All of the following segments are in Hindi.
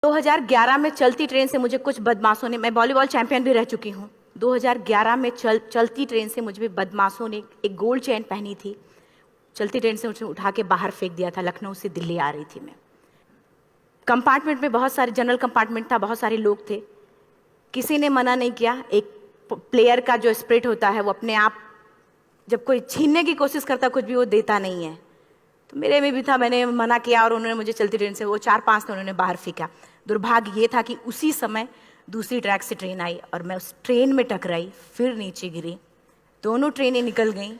2011 में चलती ट्रेन से मुझे कुछ बदमाशों ने, मैं वॉलीबॉल चैंपियन भी रह चुकी हूँ, 2011 में चलती ट्रेन से मुझे बदमाशों ने एक गोल्ड चेन पहनी थी, चलती ट्रेन से मुझे उठा के बाहर फेंक दिया था। लखनऊ से दिल्ली आ रही थी मैं। कंपार्टमेंट में बहुत सारे, जनरल कंपार्टमेंट था, बहुत सारे लोग थे, किसी ने मना नहीं किया। एक प्लेयर का जो स्पिरिट होता है वो अपने आप, जब कोई छीनने की कोशिश करता कुछ भी, वो देता नहीं है। तो मेरे में भी था, मैंने मना किया और उन्होंने मुझे चलती ट्रेन से वो 4-5 ने उन्होंने बाहर फेंका। दुर्भाग्य ये था कि उसी समय दूसरी ट्रैक से ट्रेन आई और मैं उस ट्रेन में टकराई, फिर नीचे गिरी, दोनों ट्रेनें निकल गईं।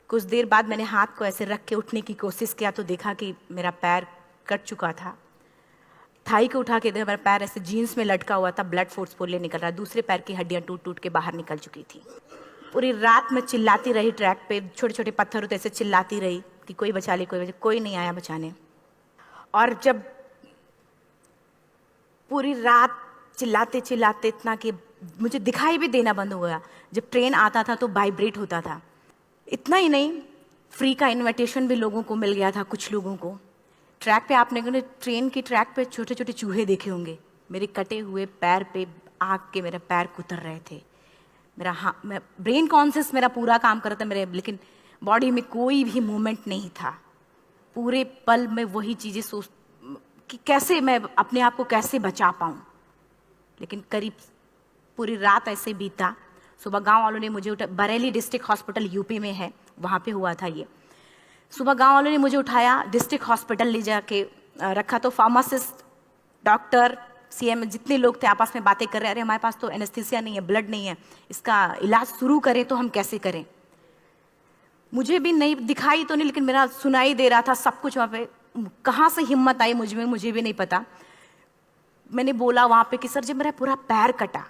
कुछ देर बाद मैंने हाथ को ऐसे रख के उठने की कोशिश किया तो देखा कि मेरा पैर कट चुका था। थाई को उठा के देखा, मेरा पैर ऐसे जीन्स में लटका हुआ था, ब्लड फोर्सफुली निकल रहा, दूसरे पैर की हड्डियां टूट टूट के बाहर निकल चुकी थी। पूरी रात मैं चिल्लाती रही ट्रैक पे, छोटे छोटे पत्थर होते ऐसे चिल्लाती रही कि कोई बचा ले, कोई बचा, कोई नहीं आया बचाने। और जब पूरी रात चिल्लाते चिल्लाते इतना कि मुझे दिखाई भी देना बंद हो गया, जब ट्रेन आता था तो वाइब्रेट होता था। इतना ही नहीं, फ्री का इनविटेशन भी लोगों को मिल गया था, कुछ लोगों को। ट्रैक पे आपने ट्रेन की ट्रैक पे छोटे छोटे चूहे देखे होंगे, मेरे कटे हुए पैर पे आग के मेरे पैर कुतर रहे थे। मेरा मैं ब्रेन कॉन्शियस मेरा पूरा काम कर रहा था मेरे, लेकिन बॉडी में कोई भी मूवमेंट नहीं था। पूरे पल में वही चीज़ें सोच कि कैसे मैं अपने आप को कैसे बचा पाऊँ। लेकिन करीब पूरी रात ऐसे बीता। सुबह गांव वालों ने मुझे बरेली डिस्ट्रिक्ट हॉस्पिटल यूपी में है, वहाँ पे हुआ था ये। सुबह गांव वालों ने मुझे उठाया, डिस्ट्रिक्ट हॉस्पिटल ले जाके रखा। तो फार्मासिस्ट, डॉक्टर, सीएम, जितने लोग थे आपस में बातें कर रहे, अरे हमारे पास तो एनेस्थीसिया नहीं है, ब्लड नहीं है, इसका इलाज शुरू करें तो हम कैसे करें। मुझे भी नहीं दिखाई तो नहीं, लेकिन मेरा सुनाई दे रहा था सब कुछ वहाँ पे। कहाँ से हिम्मत आई मुझ में, मुझे भी नहीं पता। मैंने बोला वहाँ पे कि सर जब मेरा पूरा पैर कटा,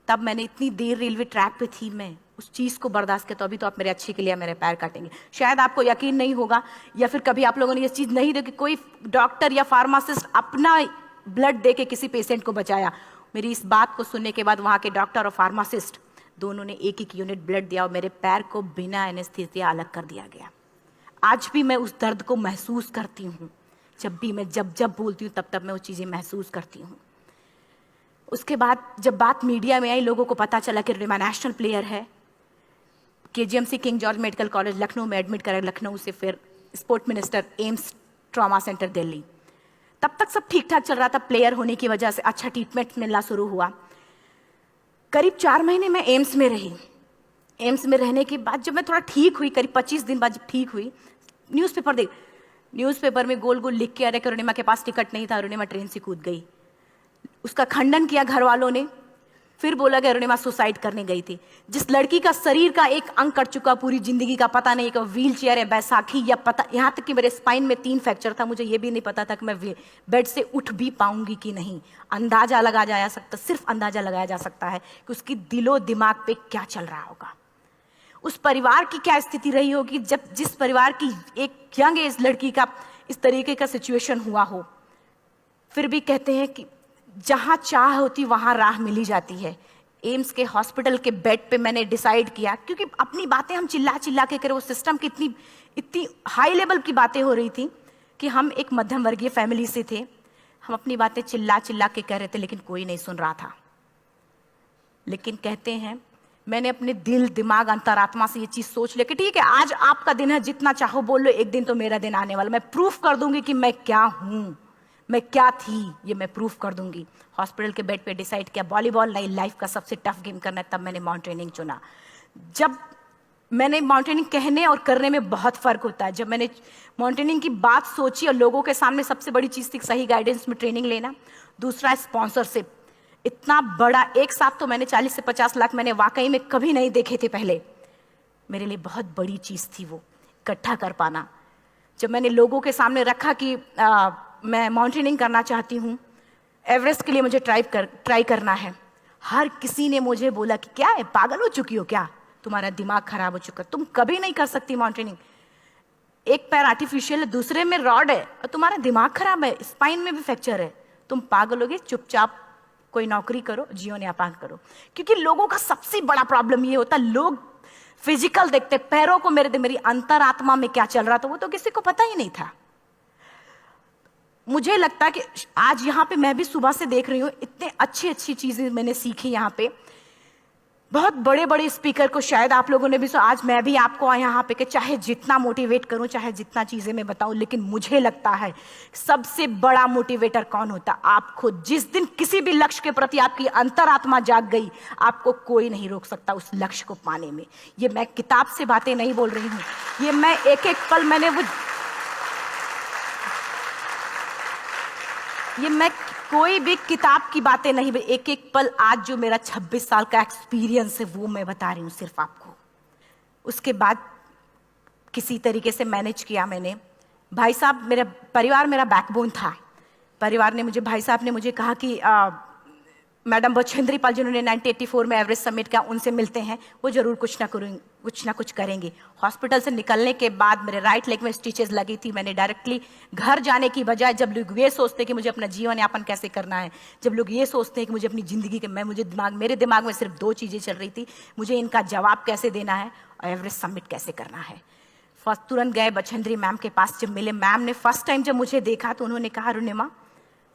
तब मैंने इतनी देर रेलवे ट्रैक पे थी, मैं उस चीज़ को बर्दाश्त किया, तो अभी तो आप मेरे अच्छे के लिए मेरे पैर काटेंगे। शायद आपको यकीन नहीं होगा, या फिर कभी आप लोगों ने ये चीज़ नहीं देखी, कोई डॉक्टर या फार्मासिस्ट अपना ब्लड दे के किसी पेशेंट को बचाया। मेरी इस बात को सुनने के बाद वहाँ के डॉक्टर और फार्मासिस्ट दोनों ने एक एक यूनिट ब्लड दिया और मेरे पैर को बिना एनेस्थीसिया अलग कर दिया गया। आज भी मैं उस दर्द को महसूस करती हूँ। जब भी मैं जब बोलती हूँ तब मैं वो चीज़ें महसूस करती हूँ। उसके बाद जब बात मीडिया में आई, लोगों को पता चला कि रिमा नेशनल प्लेयर है, KGMC king George medical college Lucknow में एडमिट करा, लखनऊ से फिर sport minister, AIIMS trauma centre Delhi. तब तक सब ठीक ठाक चल रहा था, प्लेयर होने की वजह से अच्छा ट्रीटमेंट मिलना शुरू हुआ। करीब 4 महीने मैं एम्स में रही। एम्स में रहने के बाद जब मैं थोड़ा ठीक हुई, करीब 25 दिन बाद जब ठीक हुई, न्यूज़पेपर में गोल गोल लिख के आ रहे कि अरुणिमा के पास टिकट नहीं था, अरुणिमा ट्रेन से कूद गई। उसका खंडन किया घर वालों ने, फिर बोला कि अरुणिमा सुसाइड करने गई थी। जिस लड़की का शरीर का एक अंग कट चुका, पूरी जिंदगी का पता नहीं कि व्हील चेयर है, बैसाखी, या पता, यहाँ तक कि मेरे स्पाइन में 3 फ्रैक्चर था, मुझे ये भी नहीं पता था कि मैं बेड से उठ भी पाऊंगी कि नहीं। अंदाजा लगाया जा सकता, सिर्फ अंदाजा लगाया जा सकता है कि उसकी दिलो दिमाग पे क्या चल रहा होगा, उस परिवार की क्या स्थिति रही होगी, जब जिस परिवार की एक यंग एज लड़की का इस तरीके का सिचुएशन हुआ हो। फिर भी कहते हैं कि जहाँ चाह होती वहाँ राह मिली जाती है। एम्स के हॉस्पिटल के बेड पे मैंने डिसाइड किया, क्योंकि अपनी बातें हम चिल्ला चिल्ला के करें, वो सिस्टम की इतनी हाई लेवल की बातें हो रही थी कि हम एक मध्यम वर्गीय फैमिली से थे, हम अपनी बातें चिल्ला चिल्ला के कह रहे थे, लेकिन कोई नहीं सुन रहा था। लेकिन कहते हैं मैंने अपने दिल, दिमाग, अंतरात्मा से ये चीज़ सोच लिया कि ठीक है, आज आपका दिन है, जितना चाहो बोल लो, एक दिन तो मेरा दिन आने वाला, मैं प्रूफ कर दूंगी कि मैं क्या हूँ, मैं क्या थी, ये मैं प्रूफ कर दूंगी। हॉस्पिटल के बेड पे डिसाइड किया वॉलीबॉल नहीं, लाइफ का सबसे टफ गेम करना है, तब मैंने माउंटेनिंग चुना। जब मैंने माउंटेनिंग कहने और करने में बहुत फ़र्क होता है। जब मैंने माउंटेनिंग की बात सोची और लोगों के सामने, सबसे बड़ी चीज़ थी सही गाइडेंस में ट्रेनिंग लेना, दूसरा स्पॉन्सरशिप। इतना बड़ा एक साथ तो मैंने 40 से 50 लाख मैंने वाकई में कभी नहीं देखे थे पहले। मेरे लिए बहुत बड़ी चीज़ थी वो इकट्ठा कर पाना। जब मैंने लोगों के सामने रखा कि मैं माउंटेनिंग करना चाहती हूँ, एवरेस्ट के लिए मुझे ट्राई करना है, हर किसी ने मुझे बोला कि क्या है, पागल हो चुकी हो क्या, तुम्हारा दिमाग खराब हो चुका, तुम कभी नहीं कर सकती माउंटेनिंग। एक पैर आर्टिफिशियल है, दूसरे में रॉड है, और तुम्हारा दिमाग खराब है, स्पाइन में भी फ्रैक्चर है, तुम पागल होगे, चुपचाप कोई नौकरी करो, जीवन यापन करो। क्योंकि लोगों का सबसे बड़ा प्रॉब्लम ये होता है, लोग फिजिकल देखते, पैरों को मेरी अंतरात्मा में क्या चल रहा था वो तो किसी को पता ही नहीं था। मुझे लगता है कि आज यहाँ पे मैं भी सुबह से देख रही हूँ, इतने अच्छी अच्छी चीजें मैंने सीखी यहाँ पे। बहुत बड़े बड़े स्पीकर को शायद आप लोगों ने भी सुना। आज मैं भी आपको यहाँ पे कि चाहे जितना मोटिवेट करूं, चाहे जितना चीजें मैं बताऊं, लेकिन मुझे लगता है सबसे बड़ा मोटिवेटर कौन होता? आप खुद। जिस दिन किसी भी लक्ष्य के प्रति आपकी अंतरात्मा जाग गई, आपको कोई नहीं रोक सकता उस लक्ष्य को पाने में। ये मैं किताब से बातें नहीं बोल रही हूँ, ये मैं एक एक पल मैं कोई भी किताब की बातें नहीं, एक एक पल आज जो मेरा 26 साल का एक्सपीरियंस है वो मैं बता रही हूँ सिर्फ आपको। उसके बाद किसी तरीके से मैनेज किया मैंने। भाई साहब, मेरा परिवार मेरा बैकबोन था। परिवार ने मुझे, भाई साहब ने मुझे कहा कि मैडम बछेंद्री पाल जिन्होंने 1984 में एवरेस्ट समिट किया, उनसे मिलते हैं, वो जरूर कुछ ना कुछ करेंगे। हॉस्पिटल से निकलने के बाद मेरे राइट लेग में स्टिचेस लगी थी। मैंने डायरेक्टली घर जाने की बजाय, जब लोग ये सोचते हैं कि मुझे अपना जीवन यापन कैसे करना है, जब लोग ये सोचते हैं कि मुझे अपनी जिंदगी के मेरे दिमाग में सिर्फ 2 चीजें चल रही थी, मुझे इनका जवाब कैसे देना है और एवरेस्ट समिट कैसे करना है। फर्स्ट तुरंत गए बछेंद्री मैम के पास। जब मिले, मैम ने फर्स्ट टाइम जब मुझे देखा तो उन्होंने कहा, अरुणिमा,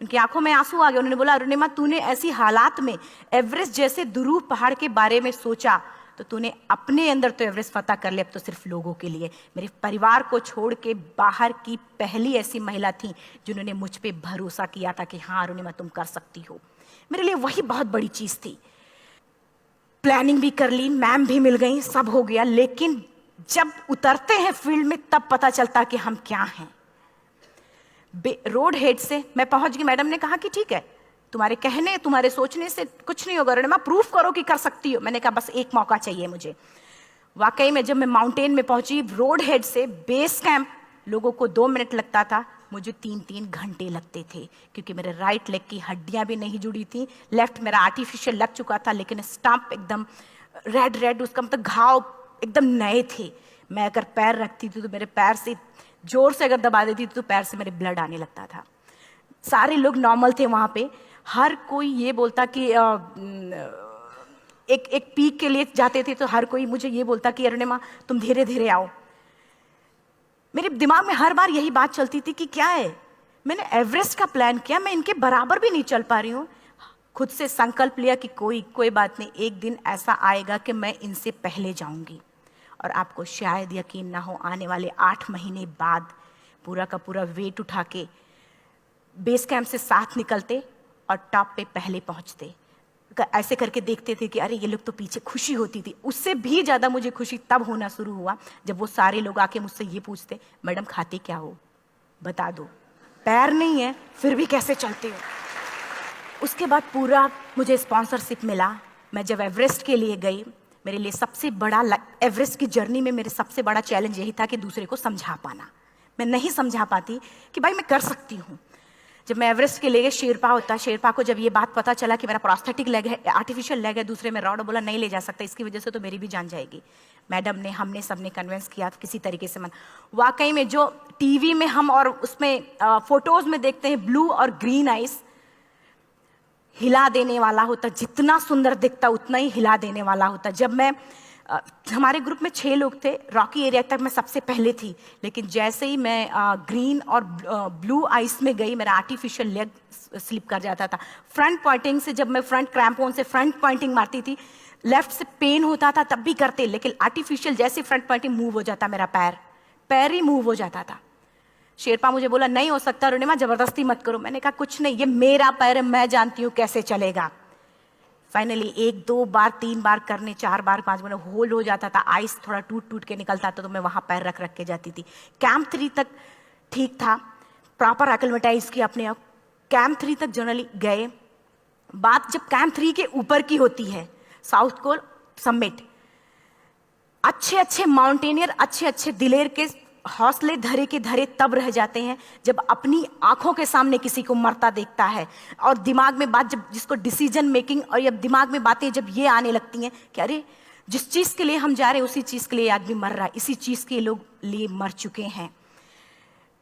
उनकी आंखों में आंसू आ गए। उन्होंने बोला, अरुणिमा, तूने ऐसी हालात में एवरेस्ट जैसे दुरूह पहाड़ के बारे में सोचा तो तूने अपने अंदर तो एवरेस्ट फतह कर लिया, अब तो सिर्फ लोगों के लिए। मेरे परिवार को छोड़ के बाहर की पहली ऐसी महिला थी जिन्होंने मुझ पे भरोसा किया था कि हाँ अरुणिमा, तुम कर सकती हो। मेरे लिए वही बहुत बड़ी चीज थी। प्लानिंग भी कर ली, मैम भी मिल गई, सब हो गया। लेकिन जब उतरते हैं फील्ड में तब पता चलता कि हम क्या हैं। रोड हेड से मैं पहुंच गई। मैडम ने कहा कि ठीक है, तुम्हारे कहने, तुम्हारे सोचने से कुछ नहीं होगा अरुणिमा, प्रूफ करो कि कर सकती हो। मैंने कहा बस एक मौका चाहिए मुझे। वाकई में जब मैं माउंटेन में पहुंची, रोड हेड से बेस कैंप लोगों को 2 मिनट लगता था, मुझे 3-3 घंटे लगते थे, क्योंकि मेरे राइट लेग की हड्डियां भी नहीं जुड़ी थी। लेफ्ट मेरा आर्टिफिशियल लग चुका था, लेकिन स्टंप एकदम रेड, उसका मतलब घाव एकदम नए थे। मैं अगर पैर रखती थी तो मेरे पैर से जोर से अगर दबा देती थी तो पैर से मेरे ब्लड आने लगता था। सारे लोग नॉर्मल थे वहां पे। हर कोई ये बोलता कि एक पीक के लिए जाते थे तो हर कोई मुझे ये बोलता कि अरुणिमा, तुम धीरे धीरे आओ। मेरे दिमाग में हर बार यही बात चलती थी कि क्या है, मैंने एवरेस्ट का प्लान किया, मैं इनके बराबर भी नहीं चल पा रही हूँ। खुद से संकल्प लिया कि कोई बात नहीं, एक दिन ऐसा आएगा कि मैं इनसे पहले जाऊंगी। और आपको शायद यकीन ना हो, आने वाले 8 महीने बाद पूरा का पूरा वेट उठा के बेस कैंप से साथ निकलते और टॉप पे पहले पहुंचते। ऐसे करके देखते थे कि अरे ये लोग तो पीछे। खुशी होती थी। उससे भी ज़्यादा मुझे खुशी तब होना शुरू हुआ जब वो सारे लोग आके मुझसे ये पूछते, मैडम खाते क्या हो, बता दो, पैर नहीं है फिर भी कैसे चलते हो। उसके बाद पूरा मुझे स्पॉन्सरशिप मिला। मैं जब एवरेस्ट के लिए गई, मेरे लिए सबसे बड़ा, एवरेस्ट की जर्नी में मेरे सबसे बड़ा चैलेंज यही था कि दूसरे को समझा पाना। मैं नहीं समझा पाती कि भाई मैं कर सकती हूँ। जब मैं एवरेस्ट के लिए, शेरपा होता, शेरपा को जब ये बात पता चला कि मेरा प्रोस्थेटिक लेग है, आर्टिफिशियल लेग है दूसरे में रॉड, बोला नहीं ले जा सकता, इसकी वजह से तो मेरी भी जान जाएगी। मैडम ने, हमने सबने कन्विंस किया किसी तरीके से। मन वाकई में जो टीवी में हम और उसमें फोटोज में देखते हैं, ब्लू और ग्रीन आइस, हिला देने वाला होता। जितना सुंदर दिखता उतना ही हिला देने वाला होता। जब मैं हमारे ग्रुप में 6 लोग थे, रॉकी एरिया तक मैं सबसे पहले थी, लेकिन जैसे ही मैं ग्रीन और ब्लू आइस में गई, मेरा आर्टिफिशियल लेग स्लिप कर जाता था। फ्रंट पॉइंटिंग से, जब मैं फ्रंट क्रैम्पोन से फ्रंट पॉइंटिंग मारती थी, लेफ्ट से पेन होता था तब भी करते, लेकिन आर्टिफिशियल जैसे फ्रंट पॉइंटिंग मूव हो जाता, मेरा पैर ही मूव हो जाता था। शेरपा मुझे बोला नहीं हो सकता अरुणिमा, जबरदस्ती मत करो। मैंने कहा कुछ नहीं, ये मेरा पैर है, मैं जानती हूँ कैसे चलेगा। फाइनली 1-2 बार 3 बार करने, 4 बार 5 बार होल हो जाता था। आइस थोड़ा टूट के निकलता था तो मैं वहां पैर रख के जाती थी। कैंप 3 तक ठीक था, प्रॉपर एक्लेमेटाइज किया अपने आप। कैंप 3 तक जनरली गए। बात जब कैंप 3 के ऊपर की होती है, साउथ कोल समिट, अच्छे माउंटेनियर, अच्छे दिलेर के हौसले धरे के धरे तब रह जाते हैं जब अपनी आंखों के सामने किसी को मरता देखता है, और दिमाग में बात, जब जिसको डिसीजन मेकिंग, और जब दिमाग में बातें जब ये आने लगती हैं कि अरे जिस चीज के लिए हम जा रहे हैं उसी चीज के लिए आदमी मर रहा है, इसी चीज के लोग लिए मर चुके हैं।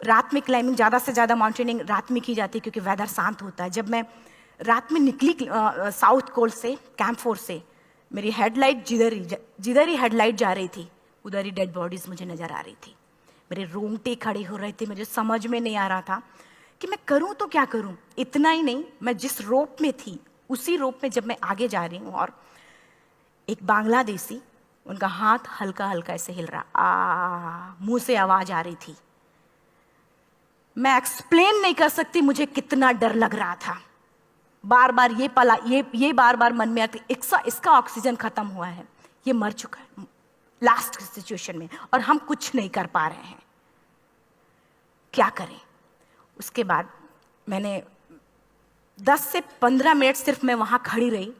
रात में क्लाइंबिंग, ज्यादा से ज्यादा माउंटेनिंग रात में की जाती है क्योंकि वेदर शांत होता है। जब मैं रात में निकली साउथ कोल से, कैंप 4 से, मेरी हेडलाइट जिधर ही हेडलाइट जा रही थी उधर ही डेड बॉडीज मुझे नजर आ रही थी। मेरे रोंगटे खड़े हो रहे थे। मुझे समझ में नहीं आ रहा था कि मैं करूं तो क्या करूं। इतना ही नहीं, मैं जिस रोप में थी उसी रोप में जब मैं आगे जा रही हूं और एक बांग्लादेशी, उनका हाथ हल्का हल्का ऐसे हिल रहा, मुंह से आवाज आ रही थी। मैं एक्सप्लेन नहीं कर सकती मुझे कितना डर लग रहा था। बार बार ये बार बार मन में आती, इसका ऑक्सीजन खत्म हुआ है, ये मर चुका है लास्ट सिचुएशन में, और हम कुछ नहीं कर पा रहे हैं, क्या करें। उसके बाद मैंने 10 से 15 मिनट सिर्फ मैं वहां खड़ी रही।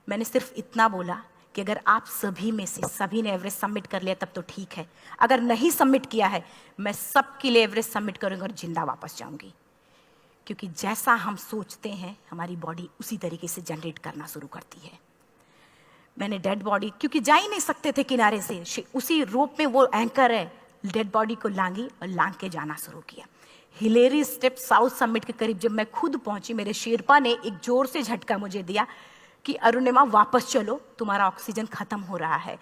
मैंने सिर्फ इतना बोला कि अगर आप सभी में से सभी ने एवरेस्ट सबमिट कर लिया तब तो ठीक है, अगर नहीं सबमिट किया है मैं सबके लिए एवरेस्ट सबमिट करूंगी और जिंदा वापस जाऊंगी। क्योंकि जैसा हम सोचते हैं हमारी बॉडी उसी तरीके से जनरेट करना शुरू करती है। मैंने डेड बॉडी, क्योंकि जा ही नहीं सकते थे किनारे से, उसी रोप में वो एंकर है, डेड बॉडी को लांगी और लांग के जाना शुरू किया। हिलेरी स्टेप साउथ समिट के करीब जब मैं खुद पहुंची, मेरे शेरपा ने एक जोर से झटका मुझे दिया कि अरुणिमा वापस चलो, तुम्हारा ऑक्सीजन खत्म हो रहा है।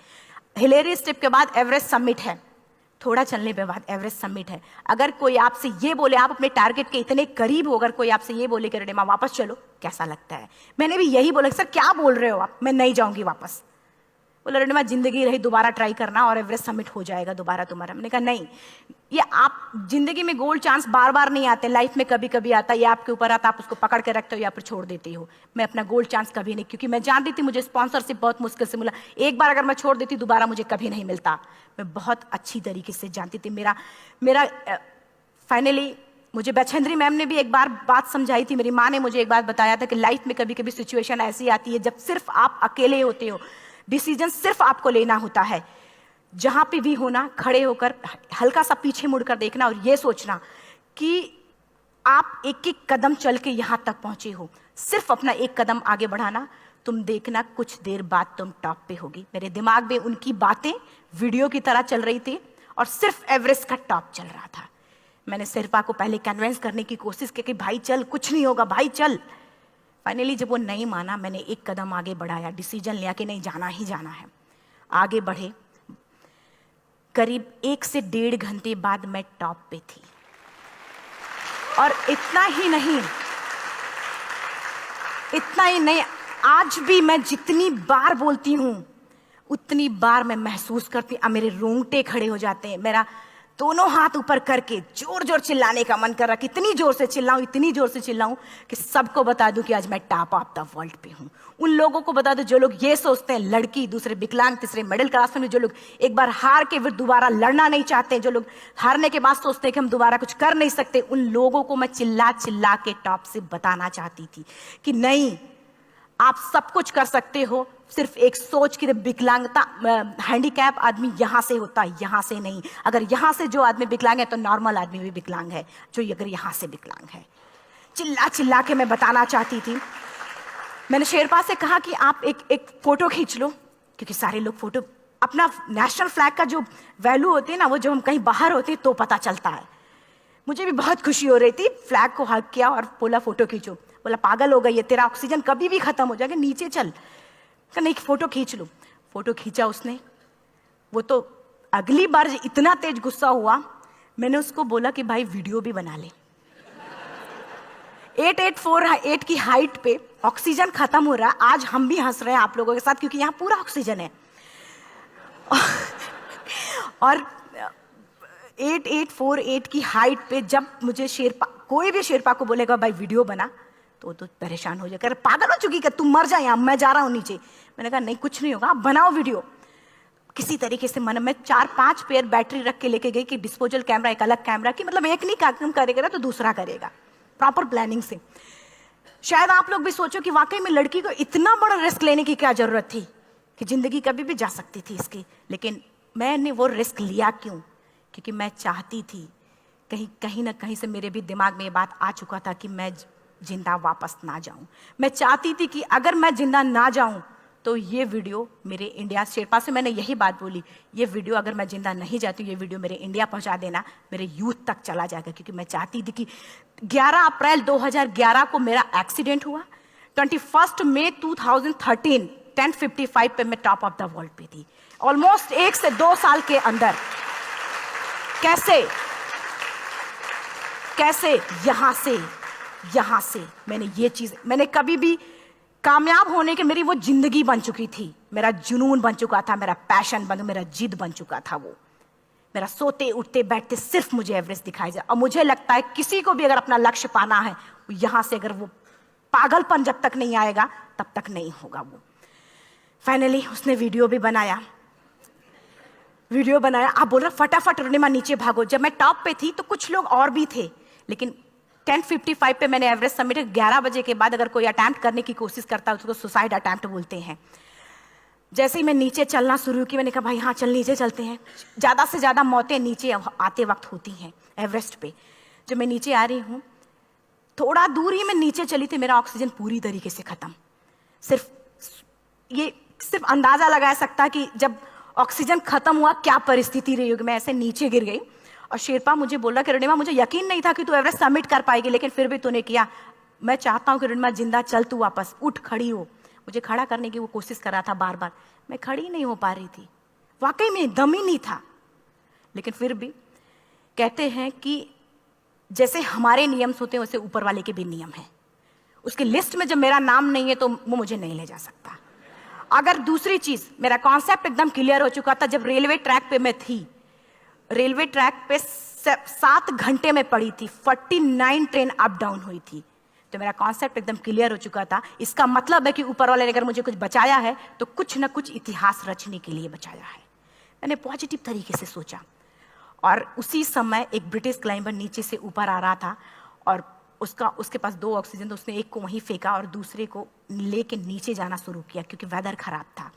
हिलेरी स्टेप के बाद एवरेस्ट समिट है, थोड़ा चलने के बाद एवरेस्ट समिट है। अगर कोई आपसे ये बोले, आप अपने टारगेट के इतने करीब हो, अगर कोई आपसे ये बोले कि अरुणिमा वापस चलो, कैसा लगता है। मैंने भी यही बोला, सर क्या बोल रहे हो आप, मैं नहीं जाऊंगी वापस। बोले अरुणिमा जिंदगी रही दोबारा ट्राई करना और एवरेस्ट समिट हो जाएगा दोबारा तुम्हारा। मैंने कहा नहीं, ये आप जिंदगी में गोल्ड चांस बार बार नहीं आते, लाइफ में कभी कभी आता है, ये आपके ऊपर आता, आप उसको पकड़ के रखते हो या फिर छोड़ देते हो। मैं अपना गोल्ड चांस कभी नहीं, क्योंकि मैं जानती थी मुझे स्पॉन्सरशिप बहुत मुश्किल से मिला, एक बार अगर मैं छोड़ देती दोबारा मुझे कभी नहीं मिलता। मैं बहुत अच्छी तरीके से जानती थी। मेरा फाइनली मुझे बछेंद्री मैम ने भी एक बार बात समझाई थी, मेरी माँ ने मुझे एक बात बताया था कि लाइफ में कभी कभी सिचुएशन ऐसी आती है जब सिर्फ आप अकेले होते हो, डिसीजन सिर्फ आपको लेना होता है। जहां पे भी होना, खड़े होकर हल्का सा पीछे मुड़कर देखना और ये सोचना कि आप एक एक कदम चल के यहां तक पहुंचे हो, सिर्फ अपना एक कदम आगे बढ़ाना, तुम देखना कुछ देर बाद तुम टॉप पे होगी। मेरे दिमाग में उनकी बातें वीडियो की तरह चल रही थी और सिर्फ एवरेस्ट का टॉप चल रहा था। मैंने शेरपा को पहले कन्विंस करने की कोशिश की कि भाई चल, कुछ नहीं होगा भाई चल। फाइनली जब वो नहीं माना, मैंने एक कदम आगे बढ़ाया, डिसीजन लिया कि नहीं जाना ही जाना है। आगे बढ़े, करीब 1 से 1.5 घंटे बाद मैं टॉप पे थी। और इतना ही नहीं, आज भी मैं जितनी बार बोलती हूं उतनी बार मैं महसूस करती हूं, मेरे रोंगटे खड़े हो जाते हैं, मेरा दोनों हाथ ऊपर करके जोर जोर चिल्लाने का मन कर रहा, कितनी जोर से चिल्लाऊं कि सबको बता दूं कि आज मैं टॉप ऑफ द वर्ल्ड पे हूं। उन लोगों को बता दूं जो लोग ये सोचते हैं, लड़की, दूसरे विकलांग, तीसरे मिडिल क्लास में, जो लोग एक बार हार के फिर दोबारा लड़ना नहीं चाहते, जो लोग हारने के बाद सोचते हैं कि हम दोबारा कुछ कर नहीं सकते, उन लोगों को मैं चिल्ला चिल्ला के टॉप से बताना चाहती थी कि नहीं, आप सब कुछ कर सकते हो, सिर्फ एक सोच की विकलांगता, हैंडीकैप आदमी यहां से होता है, यहां से नहीं। अगर यहां से जो आदमी विकलांग है तो नॉर्मल आदमी भी विकलांग है, जो अगर यहां से विकलांग है। चिल्ला चिल्ला के मैं बताना चाहती थी। मैंने शेरपा से कहा कि आप एक फोटो खींच लो, क्योंकि सारे लोग फोटो, अपना नेशनल फ्लैग का जो वैल्यू होती है ना, वो जब हम कहीं बाहर होते हैं तो पता चलता है। मुझे भी बहुत खुशी हो रही थी, फ्लैग को हग किया और बोला फोटो खींचो। बोला पागल हो गई है, तेरा ऑक्सीजन कभी भी खत्म हो जाएगा, नीचे चल। नहीं, फोटो खींच लो। फोटो खींचा उसने। वो तो अगली बार इतना तेज गुस्सा हुआ, मैंने उसको बोला कि भाई वीडियो भी बना ले। 8848 की हाइट पे ऑक्सीजन खत्म हो रहा है, आज हम भी हंस रहे हैं आप लोगों के साथ क्योंकि यहाँ पूरा ऑक्सीजन है। और 8848 की हाइट पे जब मुझे शेरपा, कोई भी शेरपा को बोलेगा भाई वीडियो बना, तो परेशान हो जाएगा, पागल हो चुकी, क्या तुम मर जाए, यहाँ मैं जा रहा हूं नीचे। मैंने कहा नहीं, कुछ नहीं होगा, आप बनाओ वीडियो। किसी तरीके से मैं 4-5 पेयर बैटरी रख के लेके गई कि डिस्पोजल कैमरा, एक अलग कैमरा की, मतलब एक नहीं काम करेगा तो दूसरा करेगा, प्रॉपर प्लानिंग से। शायद आप लोग भी सोचो कि वाकई में लड़की को इतना बड़ा रिस्क लेने की क्या जरूरत थी, कि जिंदगी कभी भी जा सकती थी इसकी। लेकिन मैंने वो रिस्क लिया क्यों? क्योंकि मैं चाहती थी, कहीं ना कहीं से मेरे भी दिमाग में ये बात आ चुका था कि मैं जिंदा वापस ना जाऊं। मैं चाहती थी कि अगर मैं जिंदा ना जाऊं तो ये वीडियो मेरे इंडिया, शेरपा से मैंने यही बात बोली, ये वीडियो अगर मैं जिंदा नहीं जाती, ये वीडियो मेरे इंडिया पहुंचा देना, मेरे यूथ तक चला जाएगा। क्योंकि मैं चाहती थी कि 11 अप्रैल 2011 को मेरा एक्सीडेंट हुआ, 21 मई 2013 10:55 पे मैं टॉप ऑफ द वर्ल्ड पे थी। ऑलमोस्ट 1 से 2 साल के अंदर कैसे? यहाँ से मैंने ये चीज, मैंने कभी भी कामयाब होने के, मेरी वो जिंदगी बन चुकी थी, मेरा जुनून बन चुका था, मेरा पैशन मेरा जिद बन चुका था। वो मेरा सोते उठते बैठते सिर्फ मुझे एवरेस्ट दिखाई जाए। और मुझे लगता है किसी को भी अगर अपना लक्ष्य पाना है, यहां से अगर वो पागलपन जब तक नहीं आएगा तब तक नहीं होगा। वो फाइनली उसने वीडियो भी बनाया। आप बोल रहे फटाफट अरुणिमा नीचे भागो। जब मैं टॉप पे थी तो कुछ लोग और भी थे, लेकिन 10:55 पे मैंने एवरेस्ट समिट, 11 बजे के बाद अगर कोई अटैम्प्ट करने की कोशिश करता है उसको सुसाइड अटैम्प्ट बोलते हैं। जैसे ही मैं नीचे चलना शुरू की, मैंने कहा भाई हाँ चल नीचे चलते हैं। ज़्यादा से ज़्यादा मौतें नीचे आते वक्त होती हैं एवरेस्ट पे। जब मैं नीचे आ रही हूँ, थोड़ा दूर ही मैं नीचे चली थी, मेरा ऑक्सीजन पूरी तरीके से खत्म। सिर्फ अंदाजा लगाया सकता कि जब ऑक्सीजन खत्म हुआ क्या परिस्थिति रही होगी। मैं ऐसे नीचे गिर गई और शेरपा मुझे बोला कि अरुणिमा मुझे यकीन नहीं था कि तू एवरेस्ट सबमिट कर पाएगी, लेकिन फिर भी तूने किया। मैं चाहता हूँ कि अरुणिमा जिंदा चल, तू वापस उठ, खड़ी हो। मुझे खड़ा करने की वो कोशिश कर रहा था बार बार, मैं खड़ी नहीं हो पा रही थी, वाकई में दम ही नहीं था। लेकिन फिर भी कहते हैं कि जैसे हमारे नियम होते हैं वैसे ऊपर वाले के भी नियम हैं। उसकी लिस्ट में जब मेरा नाम नहीं है तो वो मुझे नहीं ले जा सकता। अगर दूसरी चीज, मेरा कॉन्सेप्ट एकदम क्लियर हो चुका था। जब रेलवे ट्रैक पे मैं थी, रेलवे ट्रैक पे 7 घंटे में पड़ी थी, 49 ट्रेन अप डाउन हुई थी, तो मेरा कॉन्सेप्ट एकदम क्लियर हो चुका था। इसका मतलब है कि ऊपर वाले ने अगर मुझे कुछ बचाया है तो कुछ ना कुछ इतिहास रचने के लिए बचाया है। मैंने पॉजिटिव तरीके से सोचा। और उसी समय एक ब्रिटिश क्लाइंबर नीचे से ऊपर आ रहा था और उसके पास 2 ऑक्सीजन, तो उसने एक को वहीं फेंका और दूसरे को लेके नीचे जाना शुरू किया क्योंकि वेदर खराब था।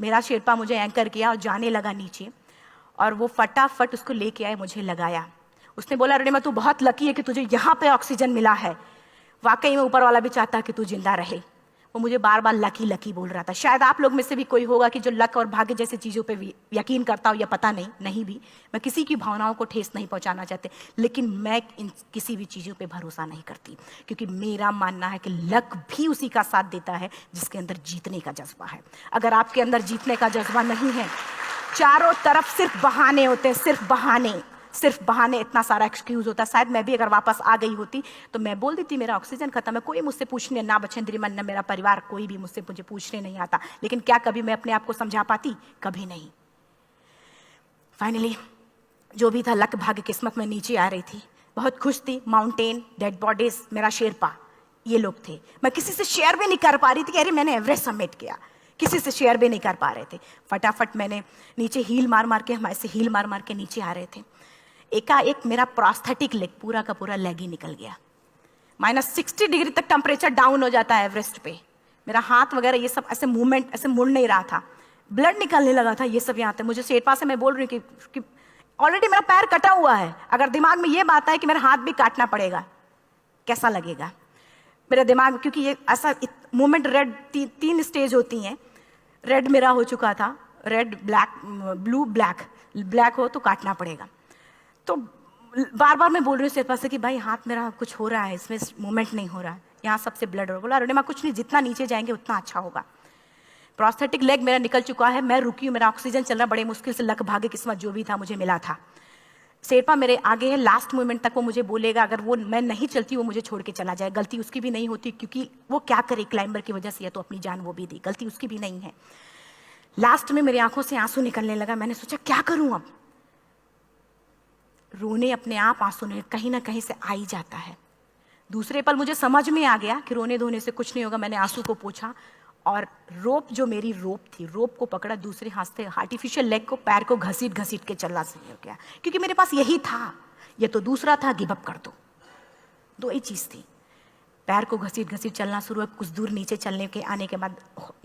मेरा शेरपा मुझे एंकर किया और जाने लगा नीचे, और वो फटाफट उसको लेके आए, मुझे लगाया। उसने बोला अरुणिमा तू बहुत लकी है कि तुझे यहाँ पे ऑक्सीजन मिला है। वाकई में ऊपर वाला भी चाहता है कि तू जिंदा रहे। वो मुझे बार बार लकी लकी बोल रहा था। शायद आप लोग में से भी कोई होगा कि जो लक और भाग्य जैसी चीज़ों पे यकीन करता हो, या पता नहीं भी। मैं किसी की भावनाओं को ठेस नहीं पहुंचाना चाहते, लेकिन मैं इन किसी भी चीज़ों पे भरोसा नहीं करती, क्योंकि मेरा मानना है कि लक भी उसी का साथ देता है जिसके अंदर जीतने का जज्बा है। अगर आपके अंदर जीतने का जज्बा नहीं है, चारों तरफ सिर्फ बहाने होते हैं, सिर्फ बहाने, इतना सारा एक्सक्यूज होता है। शायद मैं भी अगर वापस आ गई होती तो मैं बोल देती मेरा ऑक्सीजन खत्म है, कोई मुझसे पूछने ना, बछेंद्री मन, न मेरा परिवार, कोई भी मुझे पूछने नहीं आता। लेकिन क्या कभी मैं अपने आप को समझा पाती? कभी नहीं। फाइनली जो भी था, लक भाग्य किस्मत में नीचे आ रही थी, बहुत खुश थी। माउंटेन, डेड बॉडीज, मेरा शेरपा, ये लोग थे। मैं किसी से शेयर भी नहीं कर पा रही थी कि अरे मैंने एवरेस्ट सबमिट किया, किसी से शेयर भी नहीं कर पा रहे थे। फटाफट मैंने नीचे हील मार के, हम ऐसे हील मार के नीचे आ रहे थे। एकाएक मेरा प्रोस्थेटिक लेग, पूरा का पूरा लेग ही निकल गया। -60 डिग्री तक टेम्परेचर डाउन हो जाता है एवरेस्ट पे। मेरा हाथ वगैरह ये सब ऐसे मूवमेंट, ऐसे मुड़ नहीं रहा था, ब्लड निकलने लगा था, ये सब यहाँ था। मुझे शेरपा से मैं बोल रही हूँ कि ऑलरेडी मेरा पैर कटा हुआ है, अगर दिमाग में ये बात है कि मेरा हाथ भी काटना पड़ेगा, कैसा लगेगा मेरा दिमाग। क्योंकि ये ऐसा मूवमेंट, रेड 3 स्टेज होती हैं। रेड मेरा हो चुका था, रेड, ब्लैक, ब्लू, ब्लैक हो तो काटना पड़ेगा। तो बार बार मैं बोल रही हूँ शेरपा से कि भाई हाथ मेरा कुछ हो रहा है, इसमें मूवमेंट नहीं हो रहा है, यहाँ सबसे ब्लड हो रहा है। बोला अरुणिमा कुछ नहीं, जितना नीचे जाएंगे उतना अच्छा होगा। प्रोस्थेटिक लेग मेरा निकल चुका है, मैं रुकी हूँ, मेरा ऑक्सीजन चल रहा, बड़े मुश्किल से, लक भाग्य किस्मत जो भी था मुझे मिला था। शेरपा मेरे आगे है, लास्ट मोमेंट तक वो मुझे बोलेगा, अगर वो मैं नहीं चलती वो मुझे छोड़ के चला जाए। गलती उसकी भी नहीं होती, क्योंकि वो क्या करे, क्लाइंबर की वजह से या तो अपनी जान वो भी दी, गलती उसकी भी नहीं है। लास्ट में मेरी आंखों से आंसू निकलने लगा। मैंने सोचा क्या करूं अब, रोने अपने आप आंसू ने कहीं ना कहीं से आ ही जाता है। दूसरे पल मुझे समझ में आ गया कि रोने धोने से कुछ नहीं होगा। मैंने आंसू को पोंछा और रोप, जो मेरी रोप थी, रोप को पकड़ा, दूसरे हाथ से आर्टिफिशियल लेग को, पैर को घसीट के चलना शुरू हो गया, क्योंकि मेरे पास यही था। ये तो दूसरा था, गिव अप कर दो ही चीज थी। पैर को घसीट चलना शुरू हुआ। कुछ दूर नीचे चलने के आने के बाद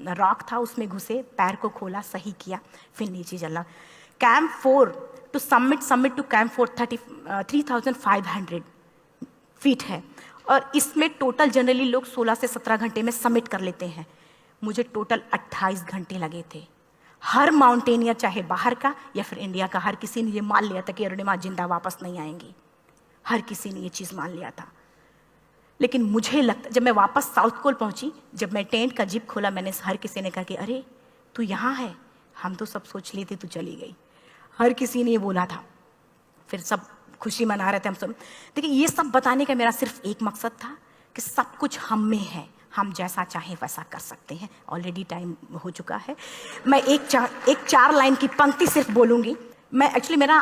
रॉक था, उसमें घुसे, पैर को खोला, सही किया, फिर नीचे चलना। Camp 4 to submit to camp 4 3500 feet है, और इसमें टोटल जनरली लोग 16 से 17 घंटे में सबमिट कर लेते हैं। मुझे टोटल 28 घंटे लगे थे। हर माउंटेनियर, चाहे बाहर का या फिर इंडिया का, हर किसी ने ये मान लिया था कि अरुणिमा जिंदा वापस नहीं आएंगी। हर किसी ने ये चीज़ मान लिया था। लेकिन मुझे लगता, जब मैं वापस साउथ पोल पहुंची, जब मैं टेंट का जिप खोला, मैंने हर किसी ने कहा कि अरे तू यहाँ है, हम तो सब सोच लिए थे तू चली गई। हर किसी ने ये बोला था। फिर सब खुशी मना रहे थे हम सब। देखिए, ये सब बताने का मेरा सिर्फ एक मकसद था कि सब कुछ हम में है, हम जैसा चाहें वैसा कर सकते हैं। ऑलरेडी टाइम हो चुका है। मैं एक चार लाइन की पंक्ति सिर्फ बोलूँगी। मैं एक्चुअली मेरा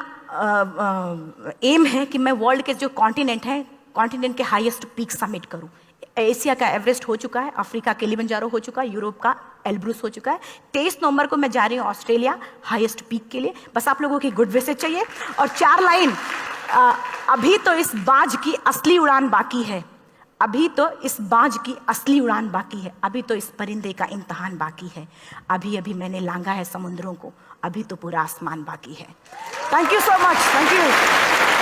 एम है कि मैं वर्ल्ड के जो कॉन्टिनेंट हैं, कॉन्टिनेंट के हाईएस्ट पीक समिट करूं। एशिया का एवरेस्ट हो चुका है, अफ्रीका किलिमंजारो हो चुका है, यूरोप का एल्ब्रूस हो चुका है। 23 नवंबर को मैं जा रही हूँ ऑस्ट्रेलिया हाईएस्ट पीक के लिए। बस आप लोगों की गुड विशेस चाहिए। और 4 लाइन, अभी तो इस बाज की असली उड़ान बाकी है, अभी तो इस बाज की असली उड़ान बाकी है, अभी तो इस परिंदे का इम्तहान बाकी है, अभी अभी मैंने लांघा है समुद्रों को, अभी तो पूरा आसमान बाकी है। Thank you so much, thank you.